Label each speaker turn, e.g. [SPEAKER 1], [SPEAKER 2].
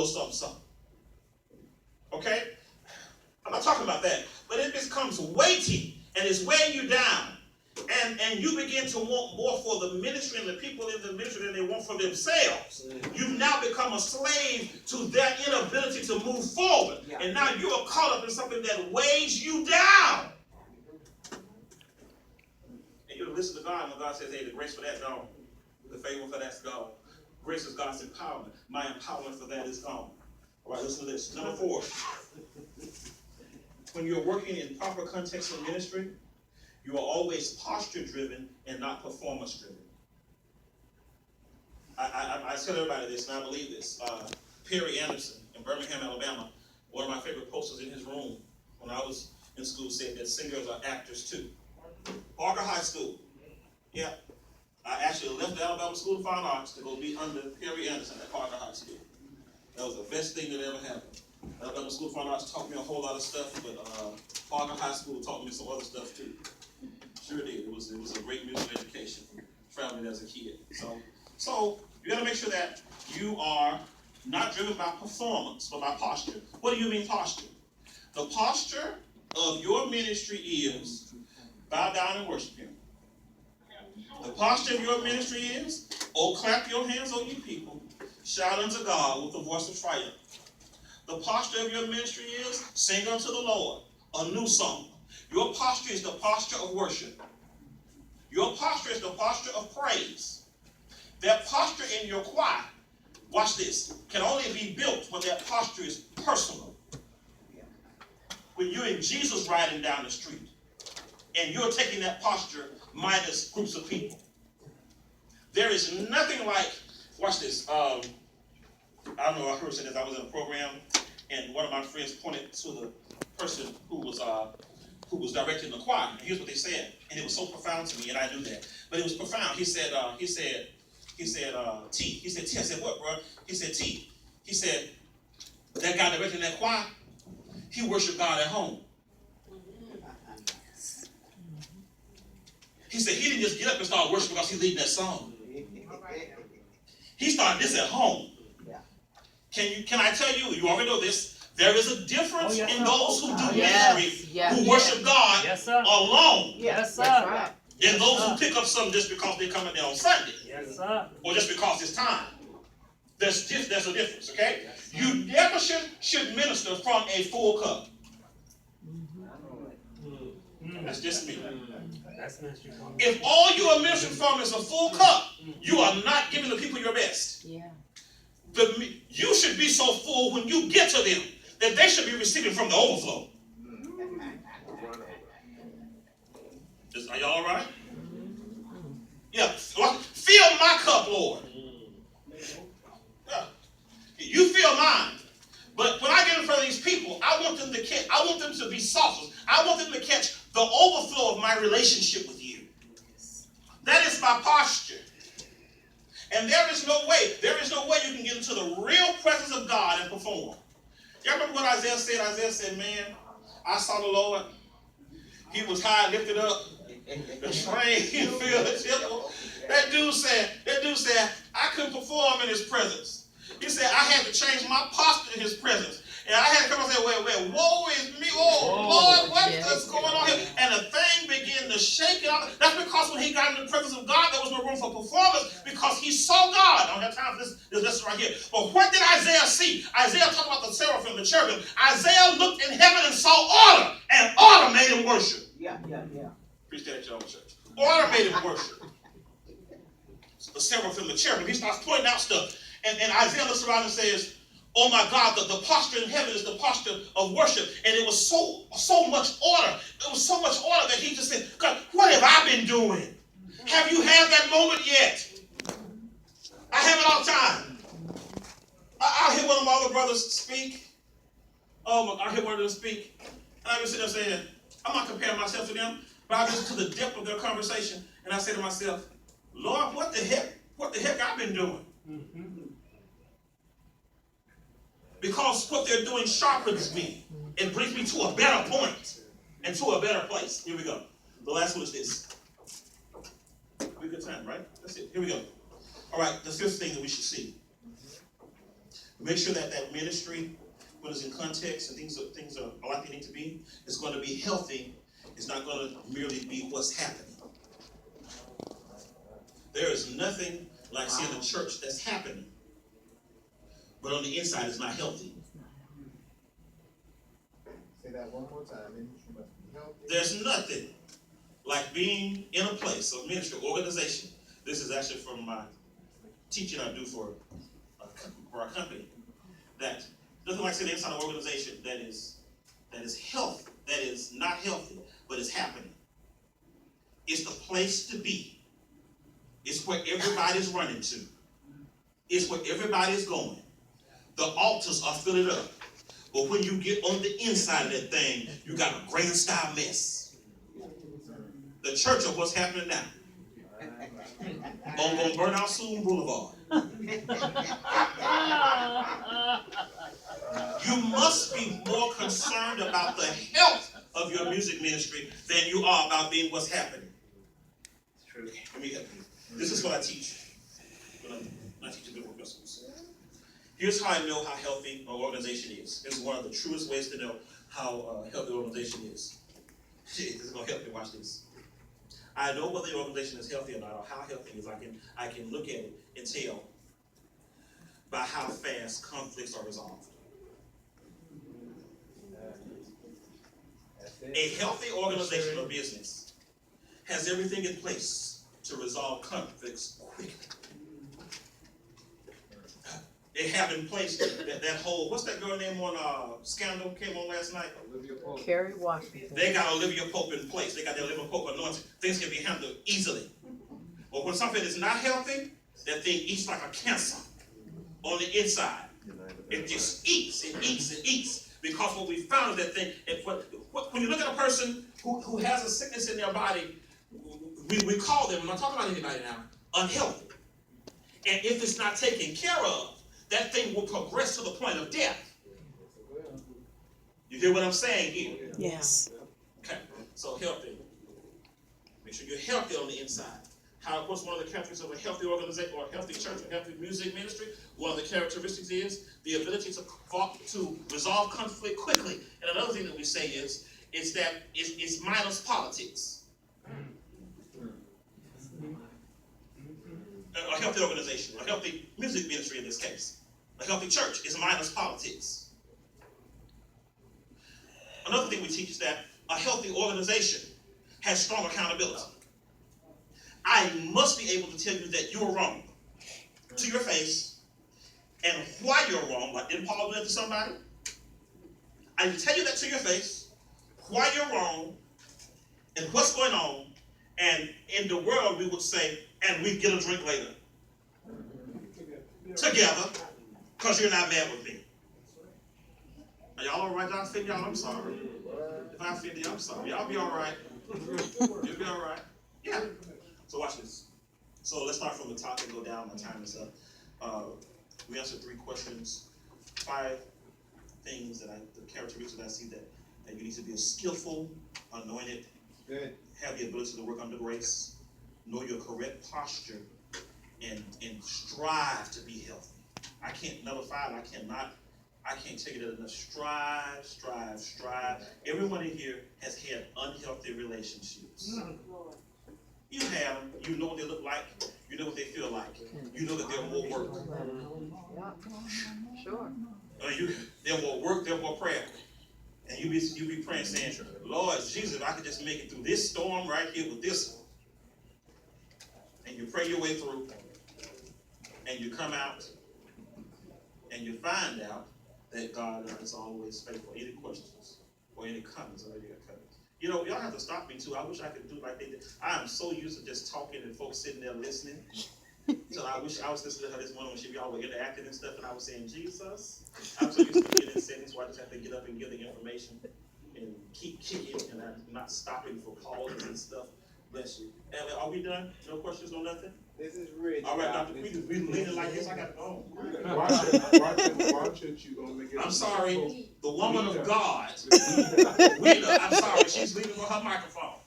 [SPEAKER 1] something. Okay? I'm not talking about that. But it becomes weighty and it's weighing you down. And you begin to want more for the ministry and the people in the ministry than they want for themselves. You've now become a slave to their inability to move forward. And now you are caught up in something that weighs you down. And you listen to God when God says, hey, the grace for that gone. The favor for that's gone. Grace is God's empowerment. My empowerment for that is gone. All right, listen to this. Number 4. When you're working in proper context of ministry, you are always posture-driven and not performance-driven. I tell everybody this, and I believe this. Perry Anderson in Birmingham, Alabama, one of my favorite posters in his room when I was in school said that singers are actors too. Parker High School. Yeah. I actually left the Alabama School of Fine Arts to go be under Perry Anderson at Parker High School. That was the best thing that ever happened. Alabama School of Fine Arts taught me a whole lot of stuff, but Parker High School taught me some other stuff too. Sure did. It was a great music education, traveling as a kid. So you got to make sure that you are not driven by performance, but by posture. What do you mean posture? The posture of your ministry is bow down and worship Him. The posture of your ministry is, oh, clap your hands, O you people, shout unto God with the voice of triumph. The posture of your ministry is, sing unto the Lord a new song. Your posture is the posture of worship. Your posture is the posture of praise. That posture in your choir, watch this, can only be built when that posture is personal. When you're in Jesus riding down the street, and you're taking that posture minus groups of people. There is nothing like, watch this, I don't know, I heard say this, I was in a program, and one of my friends pointed to the person who was directing the choir, and here's what they said, and it was so profound to me, and I knew that, but it was profound. He said, T. He said, T. I said, what, bro? He said, T. He said, that guy directing that choir, he worshiped God at home. He said he didn't just get up and start worshiping because he leading that song. He started this at home. Can I tell you, you already know this, there is a difference in those who do ministry, who worship God alone.
[SPEAKER 2] Yes, sir.
[SPEAKER 1] And those who pick up something just because they come in there on Sunday.
[SPEAKER 2] Yes, sir.
[SPEAKER 1] Or just because it's time. There's a difference, okay? You never should minister from a full cup. That's just me. If all you are ministering from is a full cup, you are not giving the people your best. You should be so full when you get to them that they should be receiving from the overflow. Are y'all all right? Yeah. Fill my cup, Lord. Yeah. You fill mine. But when I get in front of these people, I want them to be saucers. I want them to catch the overflow of my relationship with you. That is my posture. And there is no way you can get into the real presence of God and perform. Y'all remember what Isaiah said? Isaiah said, man, I saw the Lord. He was high and lifted up. The train filled the temple. That dude said, I couldn't perform in his presence. He said, I had to change my posture in his presence. And I had to come and say, wait, woe is me. Oh, Lord, what's going on here? And the thing began to shake out. That's because when he got in the presence of God, there was no room for performance because he saw God. I don't have time for this right here. But what did Isaiah see? Isaiah talked about the seraphim, the cherubim. Isaiah looked in heaven and saw order, and order made him worship.
[SPEAKER 3] Yeah.
[SPEAKER 1] Preach that at your own church. Order made him worship. The seraphim, the cherubim, he starts pointing out stuff. And Isaiah looks around and says, oh my God, the posture in heaven is the posture of worship. And it was so much order. It was so much order that he just said, God, what have I been doing? Have you had that moment yet? I have it all the time. I hear one of my other brothers speak. I hear one of them speak. And I just sit there saying, I'm not comparing myself to them, but I listen to the depth of their conversation. And I say to myself, Lord, what the heck I've been doing? Because what they're doing sharpens me. It brings me to a better point and to a better place. Here we go. The last one is this. We good time, right? That's it. Here we go. All right, the fifth thing that we should see. Make sure that that ministry, when it's in context and things are like they need to be, it's going to be healthy. It's not going to merely be what's happening. There is nothing like seeing a church that's happening, but on the inside it's not healthy.
[SPEAKER 2] Say that one more time. Ministry must be healthy.
[SPEAKER 1] There's nothing like being in a place of ministry, organization. This is actually from my teaching I do for our company. That nothing like sitting inside an organization that is healthy, that is not healthy, but is happening. It's the place to be. It's where everybody's running to. It's where everybody's going. The altars are filled up. But when you get on the inside of that thing, you got a grand style mess. The church of what's happening now. On Burnout Soon Boulevard. You must be more concerned about the health of your music ministry than you are about being what's happening. Let me help you. This is what I teach when I teach biblical principles. Here's how I know how healthy an organization is. This is one of the truest ways to know how healthy an organization is. This is going to help you. Watch this. I know whether the organization is healthy or not, or how healthy it is. I can look at it and tell by how fast conflicts are resolved. A healthy organization or business has everything in place to resolve conflicts quickly. They have in place that whole, what's that girl name on Scandal came on last night?
[SPEAKER 2] Olivia Pope.
[SPEAKER 3] Kerry Washington.
[SPEAKER 1] They got Olivia Pope in place. They got their Olivia Pope anointing. Things can be handled easily. But when something is not healthy, that thing eats like a cancer on the inside. It just eats and eats and eats. Because what we found is that thing, when you look at a person who has a sickness in their body, we call them, I'm not talking about anybody now, unhealthy. And if it's not taken care of, that thing will progress to the point of death. You hear what I'm saying here?
[SPEAKER 3] Yes.
[SPEAKER 1] Okay, so healthy. Make sure you're healthy on the inside. How, of course, one of the characteristics of a healthy organization or a healthy church or healthy music ministry, one of the characteristics is the ability to resolve conflict quickly. And another thing that we say is that it's minus politics. A healthy organization, a healthy music ministry in this case, a healthy church is minus politics. Another thing we teach is that a healthy organization has strong accountability. I must be able to tell you that you're wrong to your face and why you're wrong. Like, didn't Paul do that to somebody? I can tell you that to your face, why you're wrong and what's going on. And in the world, we would say, and we get a drink later. Together, because you're not mad with me. Are y'all all right? Did I offend y'all? I'm sorry. If I offend you, I'm sorry. Y'all be all right. You'll be all right. Yeah. So watch this. So let's start from the top and go down. My time is up. We answered 3 questions. 5 things the characteristics that I see that you need to be a skillful, anointed,
[SPEAKER 2] Good.
[SPEAKER 1] Have the ability to work under grace, know your correct posture, and strive to be healthy. I can't, number 5, I can't take it enough. Strive. Everyone in here has had unhealthy relationships. You have them. You know what they look like. You know what they feel like. You know that they're more work.
[SPEAKER 3] Sure.
[SPEAKER 1] They're more work, they're more prayer. And you be praying saying, Lord Jesus, if I could just make it through this storm right here with this one. And you pray your way through. And you come out. And you find out that God is always faithful. Any questions or any comments? I know you got comments. You know, y'all have to stop me too. I wish I could do like they did. I am so used to just talking and folks sitting there listening. So I wish I was listening to her this morning when y'all were interacting and stuff, and I was saying, Jesus. I'm so used to being in settings where I just have to get up and give the information and keep kicking, and I'm not stopping for pauses and stuff. Bless you. And are we done? No questions, no nothing?
[SPEAKER 2] This is rich.
[SPEAKER 1] All right, Dr. We leaning like this. I got to go.
[SPEAKER 4] Watch it. You gonna make it.
[SPEAKER 1] I'm sorry. The woman of God. I'm sorry. She's leaving for her microphone.